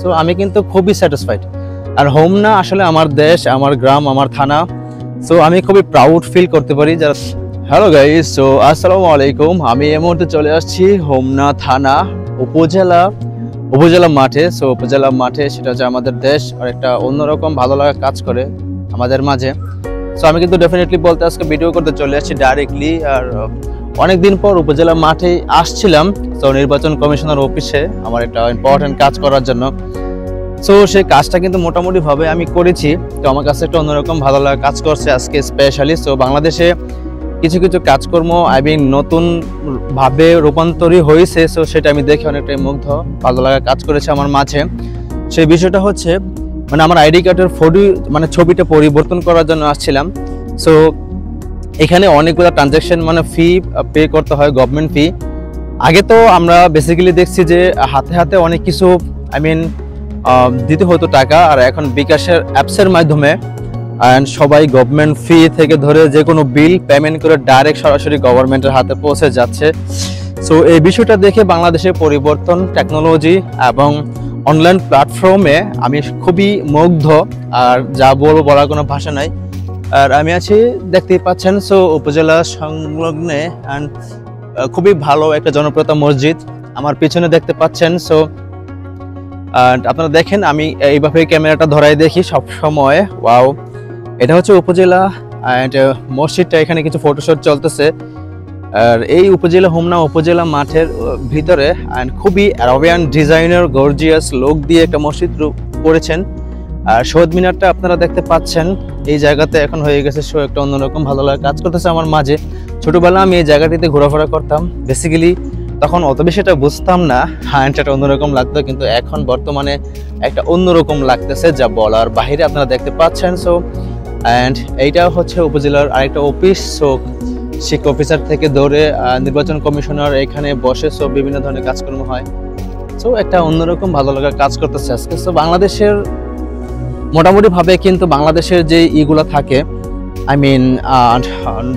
তো আমি কিন্তু খুবই স্যাটিসফাইড। আর হোমনা আসলে আমার দেশ, আমার গ্রাম, আমার থানা। সো আমি খুবই প্রাউড ফিল করতে পারি যারা। হ্যালো গাইস, সো আসসালামু আলাইকুম। আমি এই মুহূর্তে চলে আসছি হোমনা থানা উপজেলা মাঠে। সো উপজেলা মাঠে সেটা হচ্ছে আমাদের দেশ, আর একটা অন্যরকম ভালো লাগা কাজ করে আমাদের মাঝে। সো আমি কিন্তু ডেফিনেটলি বলতে আজকে ভিডিও করতে চলে আসছি ডাইরেক্টলি। আর অনেকদিন পর উপজেলা মাঠে আসছিলাম, তো নির্বাচন কমিশনার অফিসে আমার একটা ইম্পর্টেন্ট কাজ করার জন্য। সো সেই কাজটা কিন্তু মোটামুটি ভাবে আমি করেছি। তো আমার কাছে একটা অন্যরকম ভালো লাগা কাজ করছে আজকে স্পেশালি। সো বাংলাদেশে কিছু কিছু কাজকর্ম নতুন ভাবে রূপান্তরী হয়েছে। সো সেটা আমি দেখে অনেকটাই মুগ্ধ, ভালো লাগা কাজ করেছে আমার মাঝে। সেই বিষয়টা হচ্ছে আমার আইডি কার্ডের ফটো ছবিটা পরিবর্তন করার জন্য আসছিলাম। সো এখানে অনেকগুলো ট্রানজ্যাকশন ফি পে করতে হয়, গভর্নমেন্ট ফি। আগে তো আমরা বেসিক্যালি দেখছি যে হাতে হাতে অনেক কিছু দিতে হতো টাকা, আর এখন বিকাশের অ্যাপসের মাধ্যমে সবাই গভর্নমেন্ট ফি থেকে ধরে যে কোনো বিল পেমেন্ট করে ডাইরেক্ট সরাসরি গভর্নমেন্টের হাতে পৌঁছে যাচ্ছে। সো এই বিষয়টা দেখে বাংলাদেশের পরিবর্তন, টেকনোলজি এবং অনলাইন প্ল্যাটফর্মে আমি খুবই মুগ্ধ। আর যা বলবো বলার কোনো ভাষা নাই। আর আমি আছি, দেখতেই পাচ্ছেন, সো উপজেলা সংলগ্নে খুবই ভালো একটা জনপ্রিয়তা মসজিদ আমার পিছনে দেখতে পাচ্ছেন। সো আপনারা দেখেন, আমি এইভাবে ক্যামেরাটা ধরাই দেখি সব সময়। ওয়াও, এটা হচ্ছে উপজেলা মসজিদটা। এখানে কিছু ফটোশুট চলতেছে। আর এই হোমনা উপজেলা মাঠের ভিতরে খুবই অ্যারাবিয়ান ডিজাইনার গর্জিয়াস লোক দিয়ে একটা মসজিদ করেছেন। আর শহীদ মিনারটা আপনারা দেখতে পাচ্ছেন। এই জায়গাতে এখন হয়ে গেছে শো, একটা অন্যরকম ভালো লাগা কাজ করতেছে আমার মাঝে। ছোটবেলা আমি এই জায়গাটিতে ঘোরাফেরা করতাম বেসিক্যালি, তখন অত বেশি এটা বুঝতাম না, এটা অন্যরকম লাগতো। কিন্তু এখন বর্তমানে একটা অন্যরকম লাগতেছে, যা বলার বাহিরে। আপনারা দেখতে পাচ্ছেন। সো এইটা হচ্ছে উপজেলার আরেকটা অফিস। সো শিক্ষা অফিসার থেকে ধরে নির্বাচন কমিশনার এখানে বসে। সো বিভিন্ন ধরনের কাজকর্ম হয়। সো একটা অন্যরকম ভালো লাগা কাজ করতেছে আজকে। সো বাংলাদেশের মোটামুটি ভাবে কিন্তু বাংলাদেশের যে ইগুলো থাকে,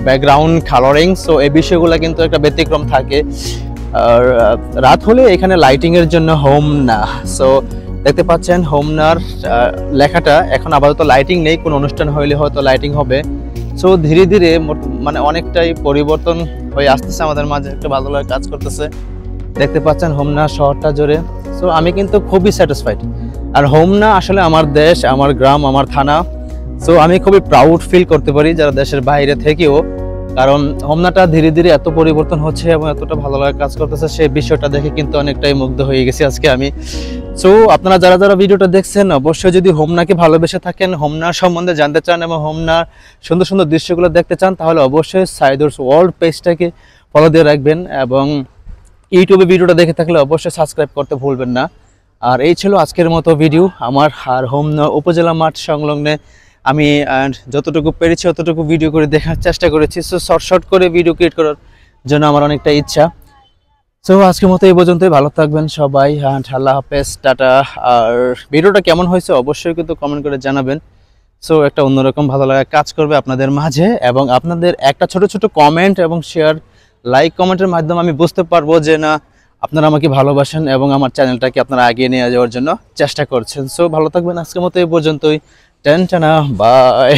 ব্যাকগ্রাউন্ড কালারিং, সো এই বিষয়গুলো কিন্তু একটা ব্যতিক্রম থাকে। আর রাত হলে এখানে লাইটিং এর জন্য হোমনা। সো দেখতে পাচ্ছেন হোমনার লেখাটা। এখন আপাতত লাইটিং নেই, কোনো অনুষ্ঠান হইলে হয়তো লাইটিং হবে। সো ধীরে ধীরে অনেকটাই পরিবর্তন হয়ে আসতেছে আমাদের মাঝে, একটা ভালো লাগা কাজ করতেছে। দেখতে পাচ্ছেন হোমনা শহরটা জুড়ে। সো আমি কিন্তু খুবই স্যাটিসফাইড। আর হোমনা আসলে আমার দেশ, আমার গ্রাম, আমার থানা। সো আমি খুবই প্রাউড ফিল করতে পারি যারা দেশের বাইরে থেকেও, কারণ হোমনাটা ধীরে ধীরে এত পরিবর্তন হচ্ছে এবং এতটা ভালো লাগা কাজ করতেছে, সেই বিষয়টা দেখে কিন্তু অনেকটাই মুগ্ধ হয়ে গেছি আজকে আমি। সো আপনারা যারা যারা ভিডিওটা দেখছেন, অবশ্যই যদি হোমনাকে ভালোবেসে থাকেন, হোমনার সম্বন্ধে জানতে চান এবং হোমনার সুন্দর সুন্দর দৃশ্যগুলো দেখতে চান, তাহলে অবশ্যই সাইদুরস ওয়ার্ল্ড পেজটাকে ফলো দিয়ে রাখবেন। এবং ইউটিউবে ভিডিওটা দেখে থাকলে অবশ্যই সাবস্ক্রাইব করতে ভুলবেন না। আর এই ছিল আজকের মতো ভিডিও আমার। আর হোমনা উপজেলা মাঠ সংলগ্নে আমি যতটুকু পেরেছি ততটুকু ভিডিও করে দেখার চেষ্টা করেছি। সো শর্ট করে ভিডিও ক্রিয়েট করার জন্য আমার অনেকটা ইচ্ছা। সো আজকের মতো এই পর্যন্তই। ভালো থাকবেন সবাই। আল্লাহ হাফেজ, টাটা। আর ভিডিওটা কেমন হয়েছে অবশ্যই কিন্তু কমেন্ট করে জানাবেন। সো একটা অন্যরকম ভালো লাগা কাজ করবে আপনাদের মাঝে, এবং আপনাদের একটা ছোট ছোট কমেন্ট এবং শেয়ার, লাইক, কমেন্টের মাধ্যমে আমি বুঝতে পারবো যে না, আপনারা আমাকে ভালোবাসেন এবং আমার চ্যানেলটাকে আপনারা এগিয়ে নিয়ে যাওয়ার জন্য চেষ্টা করছেন। সো ভালো থাকবেন, আজকের মতো এই পর্যন্তই। টানা বাই।